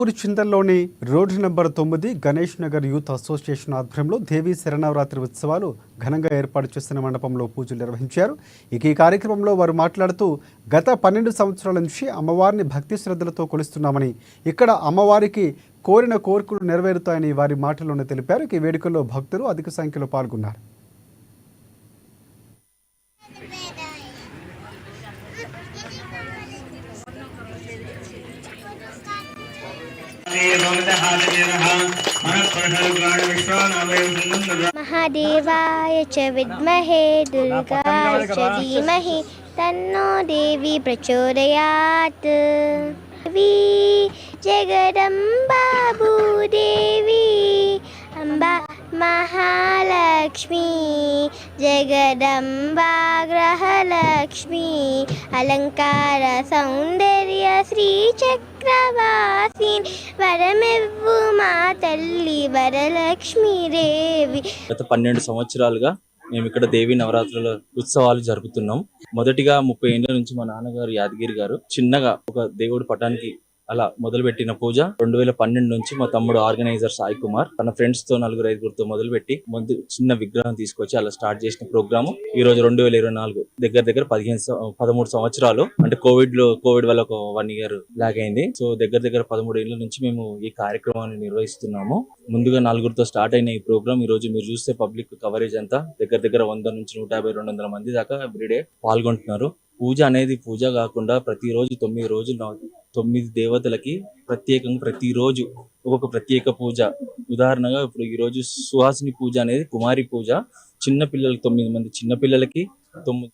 ఊరి చింతల్లోని road number 9 Ganesh Nagar youth association ఆధ్వర్యంలో దేవీ శరన్నవరాత్రి ఉత్సవాలు ఘనంగా ఏర్పాటు చేసిన మండపంలో పూజలు నిర్వహించారు. ఈ కార్యక్రమంలో వారు మాట్లాడుతూ గత 12 సంవత్సరాల నుంచి అమ్మవారిని భక్తి శ్రద్ధలతో కొలుస్తున్నామని, ఇక్కడ అమ్మవారికి కోరిన కోరికలు నెరవేరుతాయని వారి మాటల్లోనే తెలిపారు. ఈ వేడుకల్లో భక్తులు అధిక సంఖ్యలో పాల్గొన్నారు. महादेवाय च विद्महे दुर्गाय च धीमहि तन्नो देवी प्रचोदयात्। देवी जगदम्बा भूदेवी अम्बा महालक्ष्मी जगदम्बा ग्रहलक्ष्मी अलंकार सौंदर्य श्रीचक्रवासिनी वरमिव्वु मा तल्ली वरलक्ष्मी देवी। గత 12 సంవత్సరాలుగా మేము ఇక్కడ దేవి నవరాత్రుల ఉత్సవాలు జరుపుతున్నాం. మొదటిగా 30 ఏళ్ల నుంచి మా నాన్నగారు యాదగిరి గారు చిన్నగా ఒక దేవుడి పటానికి అలా మొదలుపెట్టిన పూజ 2012 నుంచి మా తమ్ముడు ఆర్గనైజర్ సాయి కుమార్ తన ఫ్రెండ్స్ తో 4-5గురితో మొదలుపెట్టి ముందు చిన్న విగ్రహం తీసుకొచ్చి అలా స్టార్ట్ చేసిన ప్రోగ్రామ్ ఈ రోజు 2024 దగ్గర 13 సంవత్సరాలు. అంటే కోవిడ్ వల్ల ఒక 1 ఇయర్ లాగ్ అయింది. సో దగ్గర 13 ఏళ్ల నుంచి మేము ఈ కార్యక్రమాన్ని నిర్వహిస్తున్నాము. ముందుగా 4గురితో స్టార్ట్ అయిన ఈ ప్రోగ్రామ్ ఈ రోజు మీరు చూస్తే పబ్లిక్ కవరేజ్ అంతా దగ్గర 100 నుంచి 150-200 మంది దాకా ఎవ్రీడే పాల్గొంటున్నారు. పూజ అనేది పూజ కాకుండా ప్రతిరోజు 9 రోజులు 9 దేవతలకి ప్రత్యేకంగా ప్రతిరోజు ఒక్కొక్క ప్రత్యేక పూజ. ఉదాహరణగా ఇప్పుడు ఈ రోజు సుహాసిని పూజ అనేది కుమారి పూజ. చిన్న పిల్లలకి 9 మంది చిన్న పిల్లలకి 9